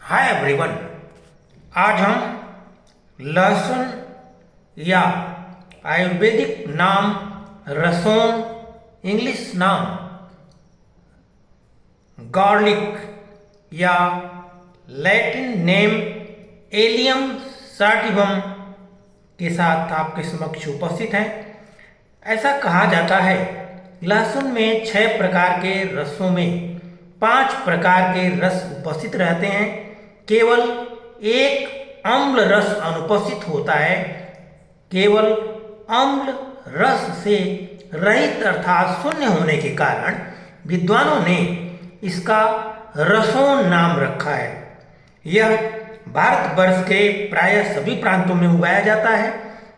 Hi everyone. आज हम लहसुन या आयुर्वेदिक नाम रसोन, इंग्लिश नाम गार्लिक या लैटिन नेम एलियम सैटिवम के साथ आपके समक्ष उपस्थित हैं। ऐसा कहा जाता है लहसुन में 6 प्रकार के रसों में 5 प्रकार के रस उपस्थित रहते हैं। केवल एक अम्ल रस अनुपस्थित होता है। केवल अम्ल रस से रहित अर्थात शून्य होने के कारण विद्वानों ने इसका रसोन नाम रखा है। यह भारतवर्ष के प्रायः सभी प्रांतों में उगाया जाता है।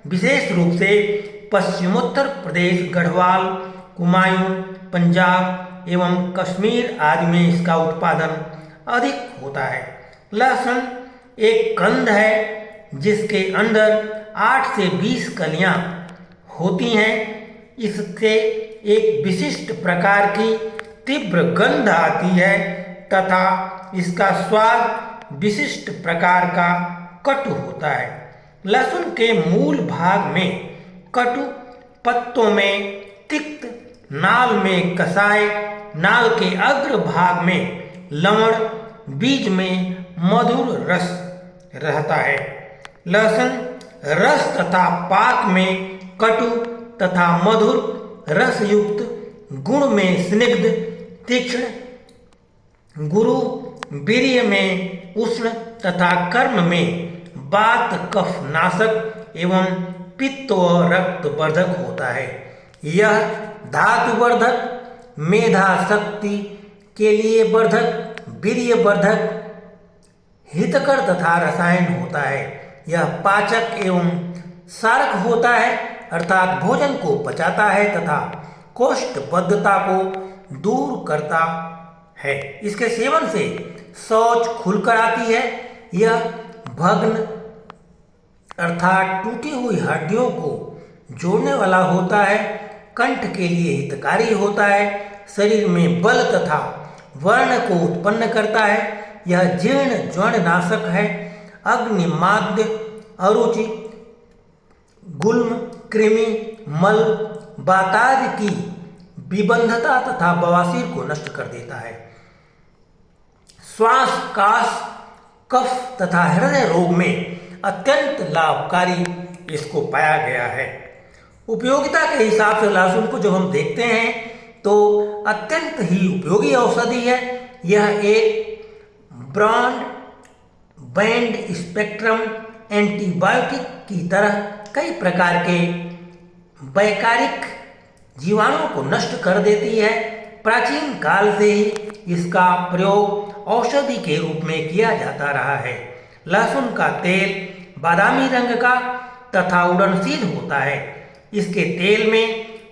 विशेष रूप से पश्चिमोत्तर प्रदेश, गढ़वाल, कुमायूं, पंजाब एवं कश्मीर आदि में इसका उत्पादन अधिक होता है। लहसुन एक कंद है जिसके अंदर 8 से 20 कलियां होती हैं। इससे एक विशिष्ट प्रकार की तीव्र गंध आती है तथा इसका स्वाद विशिष्ट प्रकार का कटु होता है। लहसुन के मूल भाग में कटु, पत्तों में तिक्त, नाल में कसाय, नाल के अग्र भाग में लवण, बीज में मधुर रस रहता है। लहसुन रस तथा पाक में कटु तथा मधुर रस युक्त, गुण में स्निग्ध, तीक्ष्ण, गुरु, वीर्य में उष्ण तथा कर्म में वात कफ नाशक एवं पित्त व रक्त वर्धक होता है। यह धातु वर्धक, मेधा शक्ति के लिए वर्धक, वीर्य वर्धक, हितकर तथा रसायन होता है। यह पाचक एवं सारक होता है अर्थात भोजन को पचाता है तथा कोष्ठबद्धता को दूर करता है। इसके सेवन से शौच खुलकर आती है। यह भग्न अर्थात टूटी हुई हड्डियों को जोड़ने वाला होता है। कंठ के लिए हितकारी होता है। शरीर में बल तथा वर्ण को उत्पन्न करता है। यह जीर्ण ज्वर्ण नाशक है। अग्निमाद्य, अरुचि, गुल्म, कृमि, मल, वातादि की विबंधता तथा बवासीर को नष्ट कर देता है। श्वास, काश, कफ तथा हृदय रोग में अत्यंत लाभकारी इसको पाया गया है। उपयोगिता के हिसाब से लहसुन को जब हम देखते हैं तो अत्यंत ही उपयोगी औषधि है। यह एक ब्रॉड बैंड स्पेक्ट्रम एंटीबायोटिक की तरह कई प्रकार के वैकारिक जीवाणुओं को नष्ट कर देती है। प्राचीन काल से ही इसका प्रयोग औषधि के रूप में किया जाता रहा है। लहसुन का तेल बादामी रंग का तथा उड़नशील होता है। इसके तेल में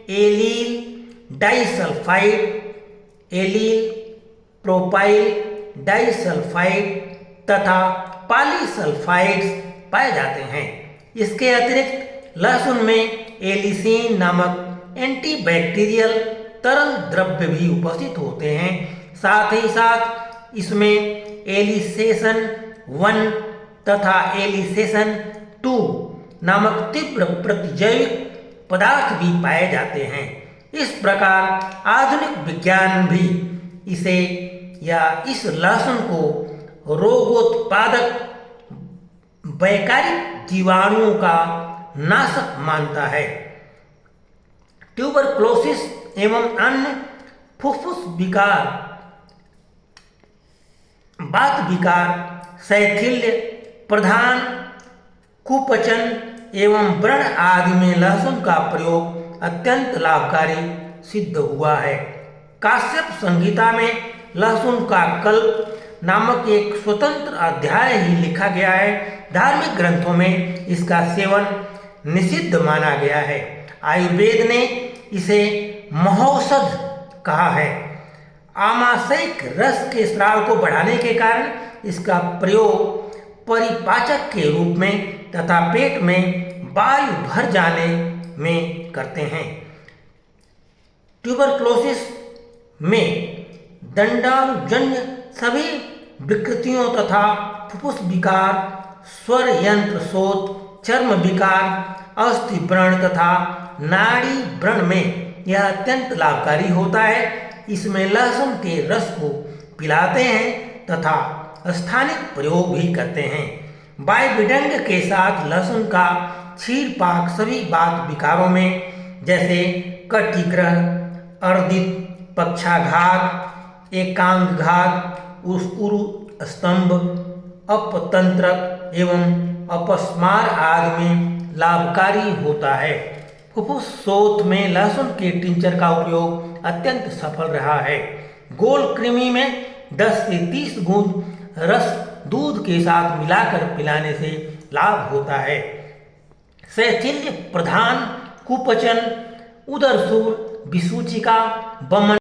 allele disulphide, allele propyl disulphide तथा पॉलीसल्फाइड्स पाए जाते हैं। इसके अतिरिक्त लहसुन में एलिसीन नामक एंटीबैक्टीरियल तरल द्रव्य भी उपस्थित होते हैं। साथ ही साथ इसमें एलिसेशन 1 तथा एलिसेशन 2 नामक तीव्र प्रतिजैविक पदार्थ भी पाए जाते हैं। इस प्रकार आधुनिक विज्ञान भी इसे या इस लहसुन को रोगोत्पादक वैकारिक जीवाणुओं का नाशक मानता है। ट्यूबरक्लोसिस एवं अन्य फुफ्फुस विकार, वात विकार, शैथिल्य, प्रधान कुपचन एवं व्रण आदि में लहसुन का प्रयोग अत्यंत लाभकारी सिद्ध हुआ है। काश्यप संहिता में लहसुन का कल्प नामक एक स्वतंत्र अध्याय ही लिखा गया है। धार्मिक ग्रंथों में इसका सेवन निषिद्ध माना गया है। आयुर्वेद ने इसे महौषध कहा है। आमाशयिक रस के स्राव को बढ़ाने के कारण इसका प्रयोग परिपाचक के रूप में तथा पेट में वायु भर जाने में करते हैं। ट्यूबरक्लोसिस में दंडाणुजन्य सभी विकृतियों तथा फुफ्फुस विकार, स्वर यंत्र शोथ, चर्म विकार, अस्थि व्रण तथा नाड़ी व्रण में यह अत्यंत लाभकारी होता है। इसमें लहसुन के रस को पिलाते हैं तथा स्थानिक प्रयोग भी करते हैं। वायविडंग के साथ लहसुन का क्षीर पाक सभी वात विकारों में जैसे कटिग्रह, अर्दित, पक्षाघात, एकांगघात, उरु स्तंभ, अपतंत्रक एवं अपस्मार आदि में लाभकारी होता है। फुफ्फुस शोथ में लहसुन के टिंचर का उपयोग अत्यंत सफल रहा है। गोल कृमि में 10 से 30 बूंद रस दूध के साथ मिलाकर पिलाने से लाभ होता है। शैथिल्य प्रधान कुपचन, उदरशूल, विसूचिका, वमन